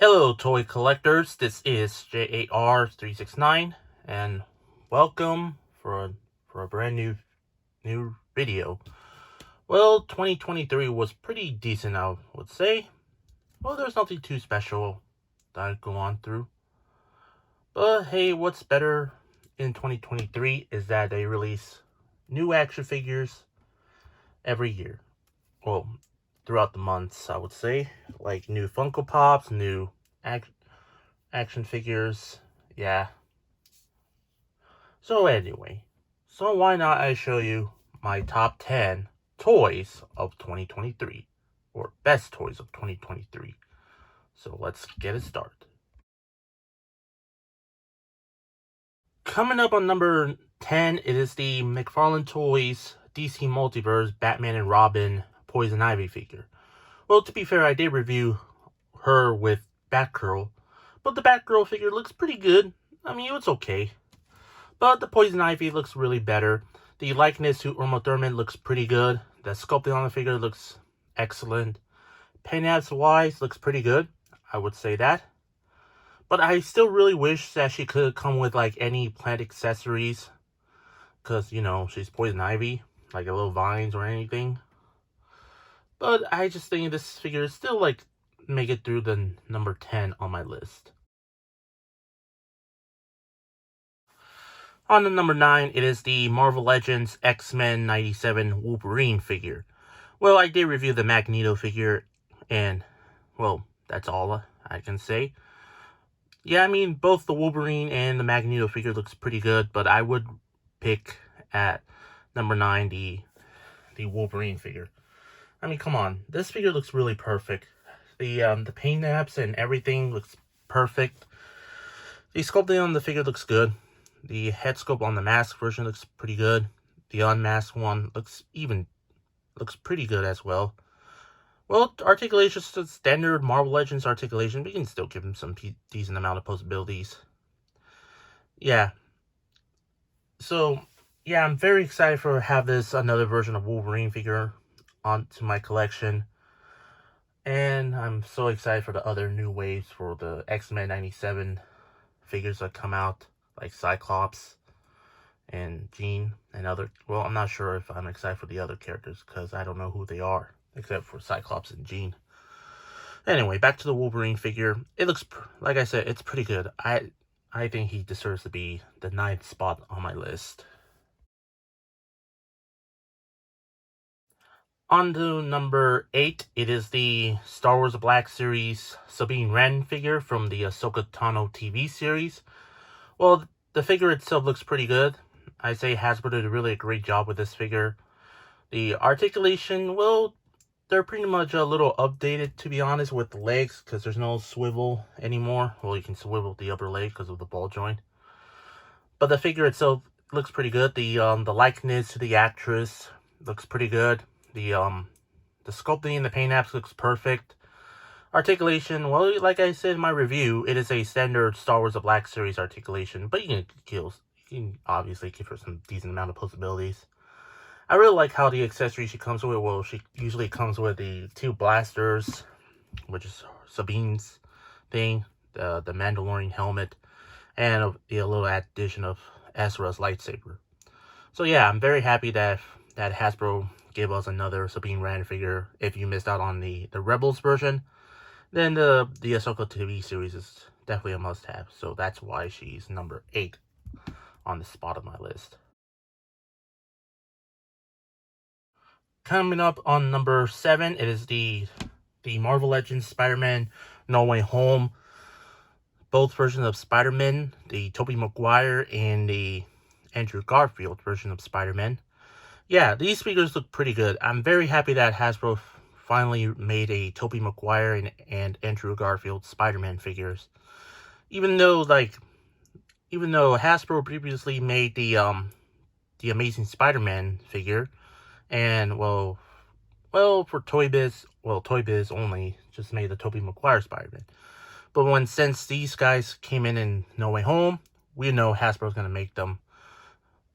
Hello, toy collectors. This is J.A.R. 369, and welcome for a brand new video. Well, 2023 was pretty decent, I would say. Well, there's nothing too special that I'd go on through. But hey, what's better in 2023 is that they release new action figures every year. Well, throughout the months, I would say, like new Funko Pops, new action figures. Yeah. So anyway, so why not I show you my top 10 toys of 2023, or best toys of 2023. So let's get it started. Coming up on number 10, it is the McFarlane Toys DC Multiverse Batman and Robin Poison Ivy figure. Well, to be fair, I did review her with Batgirl, but the Batgirl figure looks pretty good. I mean, it's okay. But the Poison Ivy looks really better. The likeness to Uma Thurman looks pretty good. The sculpting on the figure looks excellent. Paint-apps wise looks pretty good. I would say that. But I still really wish that she could come with like any plant accessories. Because, you know, she's Poison Ivy. Like a little vines or anything. But I just think this figure is still like make it through the number 10 on my list. On the number 9, it is the Marvel Legends X-Men 97 Wolverine figure. Well, I did review the Magneto figure, and, well, that's all I can say. Yeah, I mean, both the Wolverine and the Magneto figure looks pretty good, but I would pick at number 9 the Wolverine figure. I mean, come on, this figure looks really perfect. The paint apps and everything looks perfect. The sculpting on the figure looks good. The head sculpt on the mask version looks pretty good. The unmasked one looks pretty good as well. Well, articulation is just standard Marvel Legends articulation, but you can still give him some decent amount of possibilities. Yeah. So, yeah, I'm very excited for have this another version of Wolverine figure onto my collection. And I'm so excited for the other new waves for the X-Men 97 figures that come out, like Cyclops and Jean and other. Well, I'm not sure if I'm excited for the other characters because I don't know who they are except for Cyclops and Jean. Anyway, back to the Wolverine figure. It looks, like I said, it's pretty good. I think he deserves to be the 9th spot on my list. On to number 8, it is the Star Wars Black Series Sabine Wren figure from the Ahsoka Tano TV series. Well, the figure itself looks pretty good. I say Hasbro did really a great job with this figure. The articulation, well, they're pretty much a little updated, to be honest, with the legs, because there's no swivel anymore. Well, you can swivel the upper leg because of the ball joint. But the figure itself looks pretty good. The likeness to the actress looks pretty good. The sculpting and the paint apps looks perfect. Articulation, well, like I said in my review, it is a standard Star Wars The Black Series articulation, but you can obviously give her some decent amount of possibilities. I really like how the accessories she comes with. Well, she usually comes with the 2 blasters, which is Sabine's thing, the Mandalorian helmet, and the little addition of Ezra's lightsaber. So yeah, I'm very happy that Hasbro gave us another Sabine Wren figure. If you missed out on the Rebels version, then the Ahsoka TV series is definitely a must-have. So that's why she's number 8 on the spot of my list. Coming up on number 7, it is the Marvel Legends Spider-Man No Way Home. Both versions of Spider-Man, the Tobey Maguire and the Andrew Garfield version of Spider-Man. Yeah, these figures look pretty good. I'm very happy that Hasbro finally made a Tobey Maguire and Andrew Garfield Spider-Man figures. Even though Hasbro previously made the Amazing Spider-Man figure, and well, for Toy Biz only just made the Tobey Maguire Spider-Man. But since these guys came in No Way Home, we know Hasbro's gonna make them.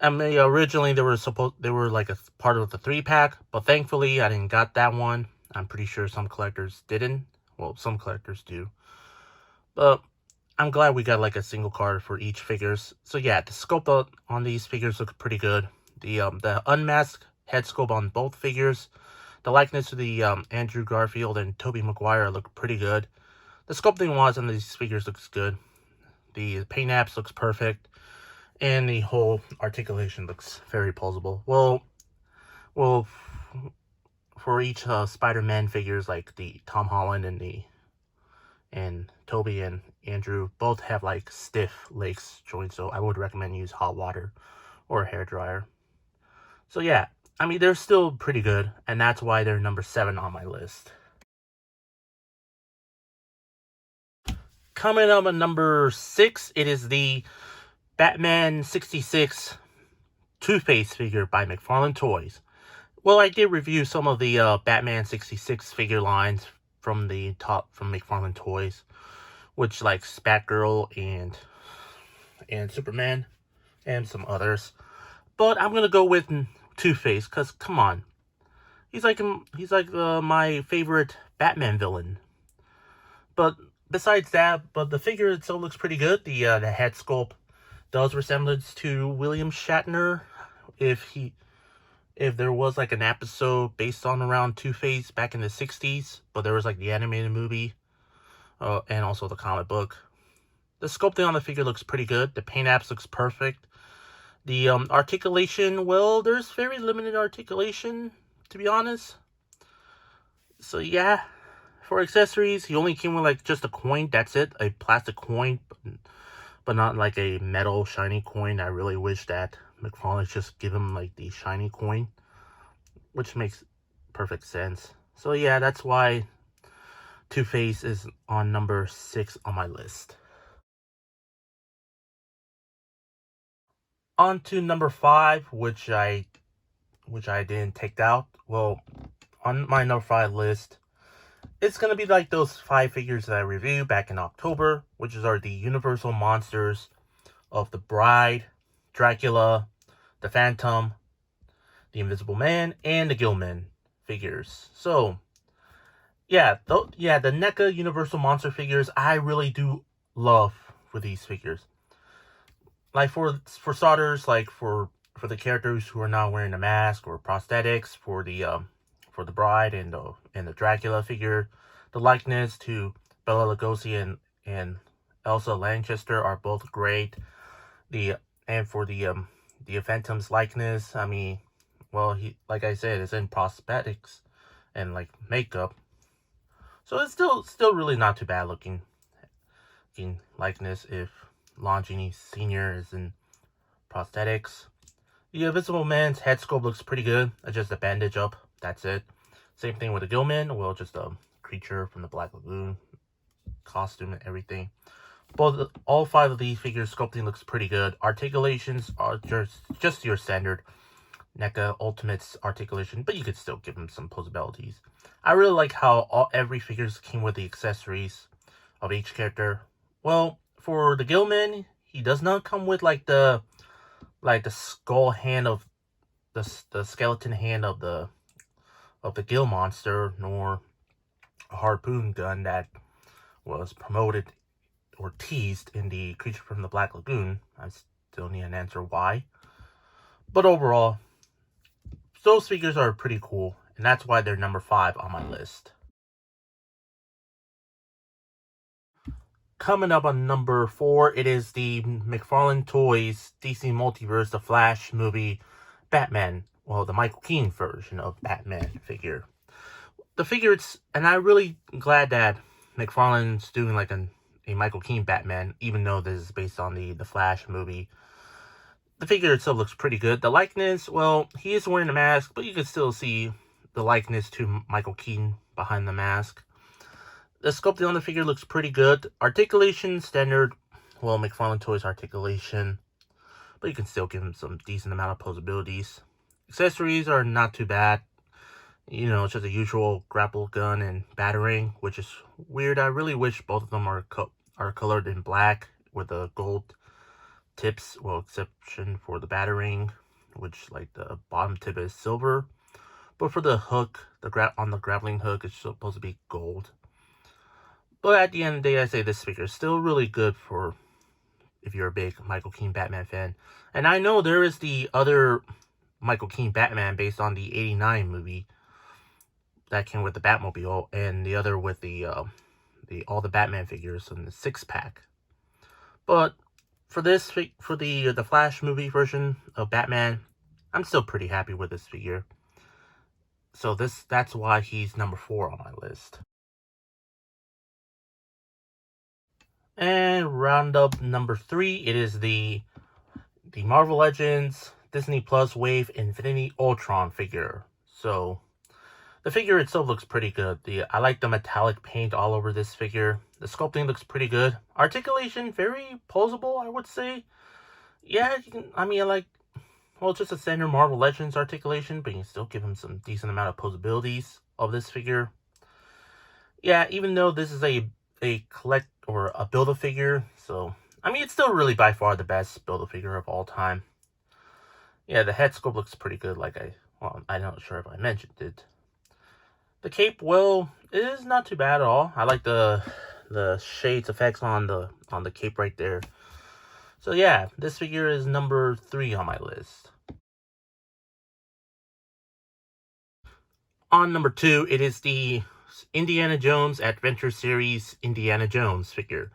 I mean, originally they were like a part of the 3-pack, but thankfully I didn't got that one. I'm pretty sure some collectors didn't. Well, some collectors do. But I'm glad we got like a single card for each figures. So yeah, the sculpt on these figures looks pretty good. The unmasked head sculpt on both figures, the likeness to the Andrew Garfield and Tobey Maguire look pretty good. The sculpting wise on these figures looks good. The paint apps looks perfect, and the whole articulation looks very plausible. Well, for each Spider-Man figures, like the Tom Holland and Toby and Andrew, both have like stiff lace joints, so I would recommend use hot water or a hair dryer. So yeah, I mean they're still pretty good, and that's why they're number 7 on my list. Coming up at number 6, it is the Batman 66 Two-Face figure by McFarlane Toys. Well, I did review some of the Batman 66 figure lines from McFarlane Toys, which like Batgirl and Superman and some others. But I'm gonna go with Two-Face, cause come on, he's like my favorite Batman villain. But besides that, but the figure itself looks pretty good. The head sculpt does resemblance to William Shatner, if there was like an episode based on around Two-Face back in the 60s, but there was like the animated movie, and also the comic book. The sculpting on the figure looks pretty good. The paint apps looks perfect. The articulation, well, there's very limited articulation, to be honest. So yeah, for accessories, he only came with like just a coin. That's it, a plastic coin, but not like a metal shiny coin. I really wish that McFarlane just give him like the shiny coin, which makes perfect sense. So yeah, that's why Two-Face is on number 6 on my list. On to number 5, which I didn't take out. Well, on my number 5 list, it's gonna be like those 5 figures that I reviewed back in October, which are the Universal Monsters of the Bride, Dracula, the Phantom, the Invisible Man, and the Gilman figures. So yeah, the NECA Universal Monster figures I really do love for these figures. Like for starters, like for the characters who are not wearing a mask or prosthetics, for the Bride and the Dracula figure, the likeness to Bela Lugosi and Elsa Lanchester are both great. The and for the Phantom's likeness, I mean, well, he, like I said, is in prosthetics and like makeup, so it's still really not too bad looking likeness if Lon Chaney Sr. is in prosthetics. The Invisible Man's head sculpt looks pretty good. Just a bandage up. That's it. Same thing with the Gilman. Well, just a creature from the Black Lagoon costume and everything. All 5 of these figures sculpting looks pretty good. Articulations are just your standard NECA Ultimates articulation, but you could still give them some posabilities. I really like how every figures came with the accessories of each character. Well, for the Gilman, he does not come with like the skull hand of the skeleton hand of the Gill monster, nor a harpoon gun that was promoted or teased in the Creature from the Black Lagoon. I still need an answer why. But overall, those figures are pretty cool, and that's why they're number 5 on my list. Coming up on number 4, it is the McFarlane Toys DC Multiverse The Flash movie Batman. Well, the Michael Keaton version of Batman figure. The figure, and I'm really glad that McFarlane's doing like a Michael Keaton Batman, even though this is based on the Flash movie. The figure itself looks pretty good. The likeness, well, he is wearing a mask, but you can still see the likeness to Michael Keaton behind the mask. The sculpting on the figure looks pretty good. Articulation, standard, well, McFarlane Toys articulation, but you can still give him some decent amount of posabilities. Accessories are not too bad. You know, it's just the usual grapple gun and batarang, which is weird. I really wish both of them are colored in black with the gold tips, well, exception for the batarang, which like the bottom tip is silver, but for the hook, on the grappling hook, it's supposed to be gold. But at the end of the day, I say this figure is still really good for if you're a big Michael Keaton Batman fan. And I know there is the other Michael Keaton Batman based on the '89 movie that came with the Batmobile, and the other with the all the Batman figures in the 6-pack. But for the Flash movie version of Batman, I'm still pretty happy with this figure. So that's why he's number 4 on my list. And roundup number 3, it is the Marvel Legends Disney Plus Wave Infinity Ultron figure. So the figure itself looks pretty good. I like the metallic paint all over this figure. The sculpting looks pretty good. Articulation, very posable, I would say. Yeah, I like, well, just a standard Marvel Legends articulation, but you can still give him some decent amount of posabilities of this figure. Yeah, even though this is a collect or a Build-A-Figure, so it's still really by far the best Build-A-Figure of all time. Yeah, the head sculpt looks pretty good. I'm not sure if I mentioned it. The cape, well, it is not too bad at all. I like the shades effects on the cape right there. So yeah, this figure is number 3 on my list. On number 2, it is the Indiana Jones Adventure Series Indiana Jones figure.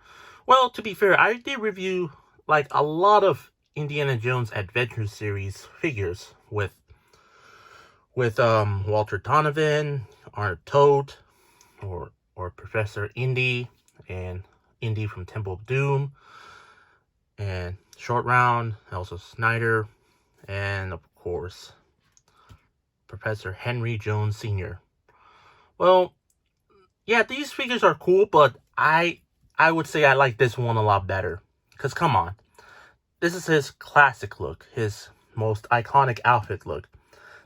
Well, to be fair, I did review a lot of Indiana Jones Adventure Series figures with Walter Donovan, Arnold Toad, or Professor Indy, and Indy from Temple of Doom, and Short Round, also Snyder, and of course Professor Henry Jones Sr. Well, yeah, these figures are cool, but I would say I like this one a lot better. Because come on, this is his classic look, his most iconic outfit look.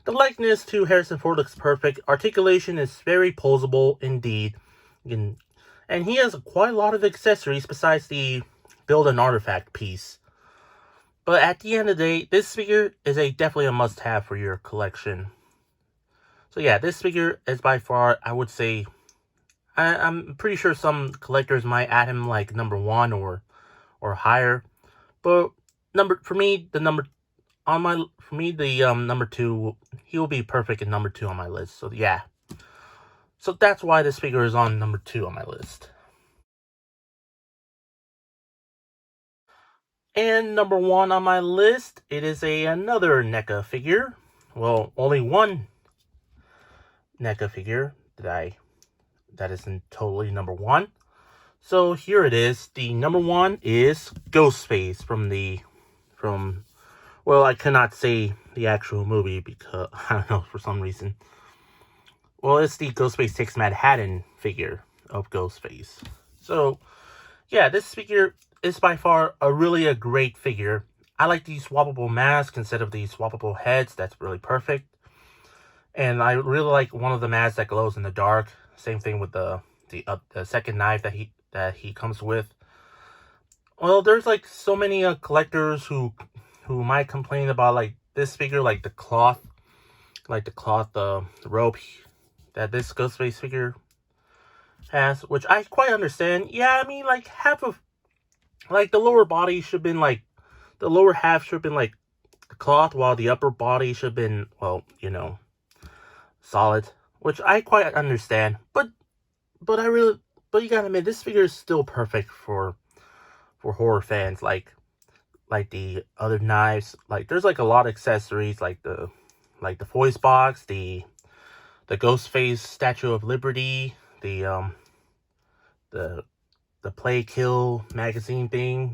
The likeness to Harrison Ford looks perfect. Articulation is very posable indeed. And he has quite a lot of accessories besides the build an artifact piece. But at the end of the day, this figure is definitely a must-have for your collection. So yeah, this figure is by far, I would say, I'm pretty sure some collectors might add him like number 1 or higher. But number 2, he will be perfect in number 2 on my list. So yeah. So that's why this figure is on number 2 on my list. And number 1 on my list, it is another NECA figure. Well, only one NECA figure that isn't totally number 1. So here it is. The number 1 is Ghostface well, I cannot say the actual movie because I don't know, for some reason. Well, it's the Ghostface Takes Manhattan figure of Ghostface. So yeah, this figure is by far a great figure. I like the swappable mask instead of the swappable heads. That's really perfect. And I really like one of the masks that glows in the dark. Same thing with the second knife that he comes with. Well, there's so many collectors who might complain about this figure, the cloth robe that this Ghostface figure has, which I quite understand. Yeah, half of the lower body should have been the lower half should have been the cloth, while the upper body should have been, well, solid, which I quite understand. But you gotta admit, this figure is still perfect for horror fans. Like the other knives, there's a lot of accessories, like the voice box, the Ghostface Statue of Liberty, the Play Kill magazine thing,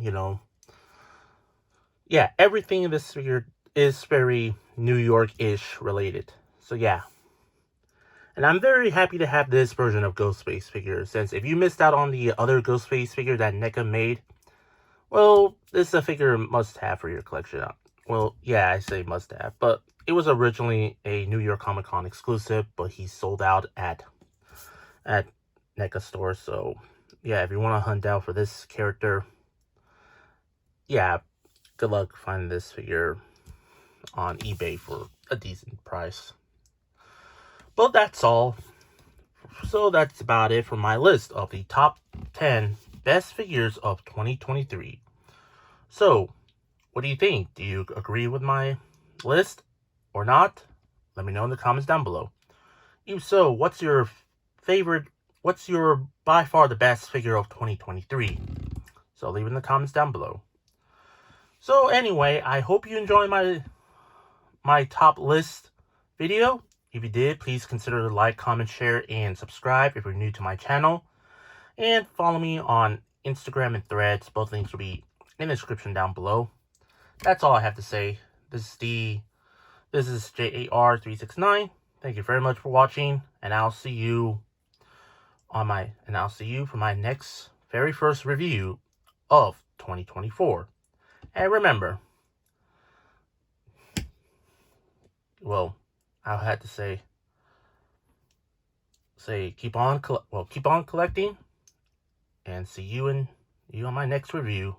Yeah, everything in this figure is very New York-ish related. So yeah. And I'm very happy to have this version of Ghostface figure, since if you missed out on the other Ghostface figure that NECA made, well, this is a figure must-have for your collection. Well, yeah, I say must-have, but it was originally a New York Comic Con exclusive, but he sold out at NECA stores. So yeah, if you want to hunt down for this character, yeah, good luck finding this figure on eBay for a decent price. But that's all. So that's about it for my list of the top 10 best figures of 2023. So, what do you think? Do you agree with my list or not? Let me know in the comments down below. If so, what's your favorite, what's your by far the best figure of 2023? So leave it in the comments down below. So anyway, I hope you enjoy my top list video. If you did, please consider to like, comment, share, and subscribe if you're new to my channel. And follow me on Instagram and Threads. Both links will be in the description down below. That's all I have to say. This is J.A.R. 369. Thank you very much for watching, and I'll see you for my next very first review of 2024. And remember, well, I had to say keep on collecting, and see you on my next review.